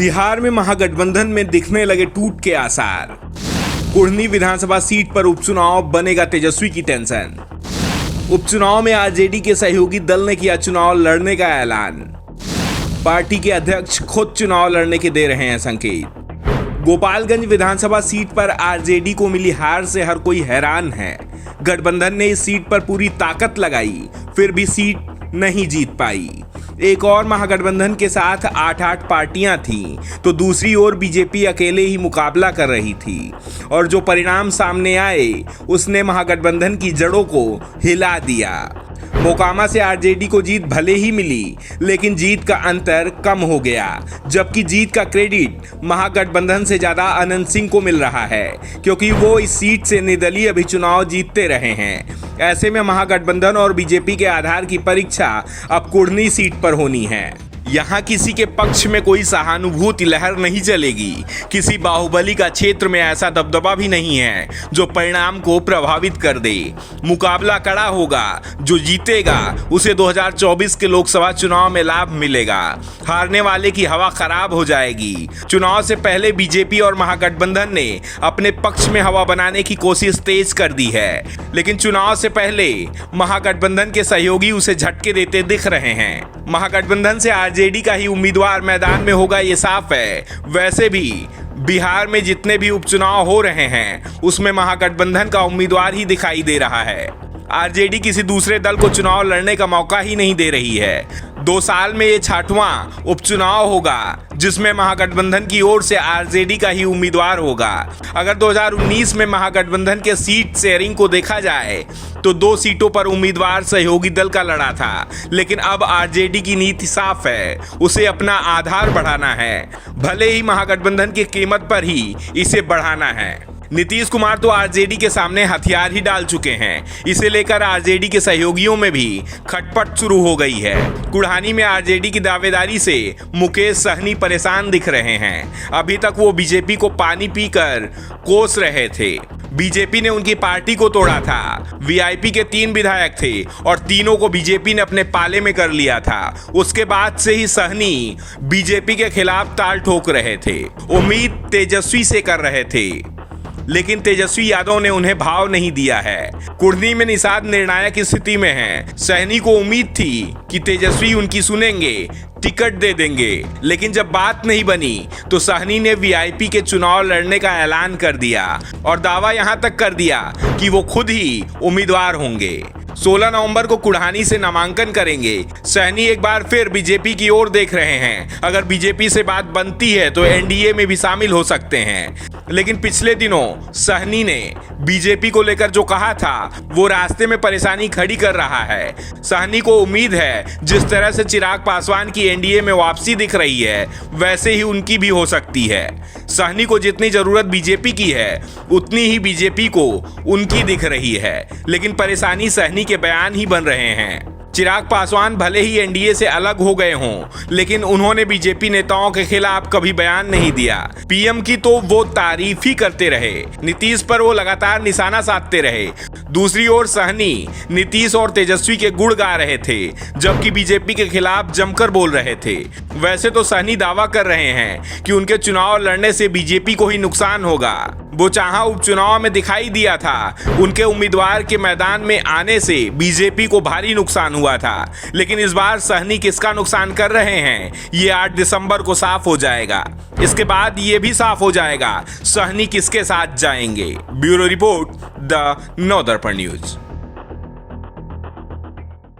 बिहार में महागठबंधन में दिखने लगे टूट के आसार। कुढ़नी विधानसभा सीट पर उपचुनाव, बनेगा तेजस्वी की टेंशन। उपचुनाव में आरजेडी के सहयोगी दल ने किया चुनाव लड़ने का ऐलान। पार्टी के अध्यक्ष खुद चुनाव लड़ने के दे रहे हैं संकेत। गोपालगंज विधानसभा सीट पर आरजेडी को मिली हार से हर कोई हैरान है। गठबंधन ने इस सीट पर पूरी ताकत लगाई, फिर भी सीट नहीं जीत पाई। एक और महागठबंधन के साथ 8 पार्टियां थीं, तो दूसरी ओर बीजेपी अकेले ही मुकाबला कर रही थी और जो परिणाम सामने आए उसने महागठबंधन की जड़ों को हिला दिया। मोकामा से आरजेडी को जीत भले ही मिली, लेकिन जीत का अंतर कम हो गया, जबकि जीत का क्रेडिट महागठबंधन से ज्यादा अनंत सिंह को मिल रहा है, क्योंकि वो इस सीट से निर्दलीय अभी चुनाव जीतते रहे हैं। ऐसे में महागठबंधन और बीजेपी के आधार की परीक्षा अब कुढ़नी सीट पर होनी है। यहाँ किसी के पक्ष में कोई सहानुभूति लहर नहीं चलेगी। किसी बाहुबली का क्षेत्र में ऐसा दबदबा भी नहीं है जो परिणाम को प्रभावित कर दे। मुकाबला कड़ा होगा, जो जीतेगा उसे 2024 के लोकसभा चुनाव में लाभ मिलेगा। हारने वाले की हवा खराब हो जाएगी। चुनाव से पहले बीजेपी और महागठबंधन ने अपने पक्ष में हवा बनाने की कोशिश तेज कर दी है, लेकिन चुनाव से पहले महागठबंधन के सहयोगी उसे झटके देते दिख रहे हैं। महागठबंधन से आरजेडी का ही उम्मीदवार मैदान में होगा, ये साफ है। वैसे भी बिहार में जितने भी उपचुनाव हो रहे हैं उसमें महागठबंधन का उम्मीदवार ही दिखाई दे रहा है। आरजेडी किसी दूसरे दल को चुनाव लड़ने का मौका ही नहीं दे रही है। 2 साल में ये 6वां उपचुनाव होगा जिसमें महागठबंधन की ओर से आरजेडी का ही उम्मीदवार होगा। अगर 2019 में महागठबंधन के सीट शेयरिंग को देखा जाए तो 2 सीटों पर उम्मीदवार सहयोगी दल का लड़ा था, लेकिन अब आरजेडी की नीति साफ है, उसे अपना आधार बढ़ाना है, भले ही महागठबंधन की कीमत पर ही इसे बढ़ाना है। नीतीश कुमार तो आरजेडी के सामने हथियार ही डाल चुके हैं। इसे लेकर आरजेडी के सहयोगियों में भी खटपट शुरू हो गई है। कुढ़नी में आरजेडी की दावेदारी से मुकेश सहनी परेशान दिख रहे हैं। अभी तक वो बीजेपी को पानी पीकर कोस रहे थे। बीजेपी ने उनकी पार्टी को तोड़ा था। वीआईपी के 3 विधायक थे और तीनों को बीजेपी ने अपने पाले में कर लिया था। उसके बाद से ही सहनी बीजेपी के खिलाफ ताल ठोक रहे थे। उम्मीद तेजस्वी से कर रहे थे, लेकिन तेजस्वी यादव ने उन्हें भाव नहीं दिया है। कुढ़नी में निषाद निर्णायक स्थिति में है। सहनी को उम्मीद थी कि तेजस्वी उनकी सुनेंगे, टिकट दे देंगे, लेकिन जब बात नहीं बनी तो सहनी ने वीआईपी के चुनाव लड़ने का ऐलान कर दिया और दावा यहां तक कर दिया कि वो खुद ही उम्मीदवार होंगे। 16 नवंबर को कुढ़नी से नामांकन करेंगे। सहनी एक बार फिर बीजेपी की ओर देख रहे हैं। अगर बीजेपी से बात बनती है तो एनडीए में भी शामिल हो सकते हैं। लेकिन पिछले दिनों सहनी ने बीजेपी को लेकर जो कहा था वो रास्ते में परेशानी खड़ी कर रहा है। सहनी को उम्मीद है जिस तरह से चिराग पासवान की एनडीए में वापसी दिख रही है, वैसे ही उनकी भी हो सकती है। सहनी को जितनी जरूरत बीजेपी की है उतनी ही बीजेपी को उनकी दिख रही है, लेकिन परेशानी सहनी के बयान ही बन रहे हैं। चिराग पासवान भले ही एनडीए से अलग हो गए हों, लेकिन उन्होंने बीजेपी नेताओं के खिलाफ कभी बयान नहीं दिया। पीएम की तो वो तारीफ ही करते रहे। नीतीश पर वो लगातार निशाना साधते रहे। दूसरी ओर सहनी नीतीश और तेजस्वी के गुण गा रहे थे, जबकि बीजेपी के खिलाफ जमकर बोल रहे थे। वैसे तो सहनी दावा कर रहे हैं कि उनके चुनाव लड़ने से बीजेपी को ही नुकसान होगा। वो चाहा उपचुनाव में दिखाई दिया था, उनके उम्मीदवार के मैदान में आने से बीजेपी को भारी नुकसान हुआ था, लेकिन इस बार सहनी किसका नुकसान कर रहे हैं ये 8 दिसंबर को साफ हो जाएगा। इसके बाद ये भी साफ हो जाएगा सहनी किसके साथ जाएंगे। Bureau report, the Navdarpan news.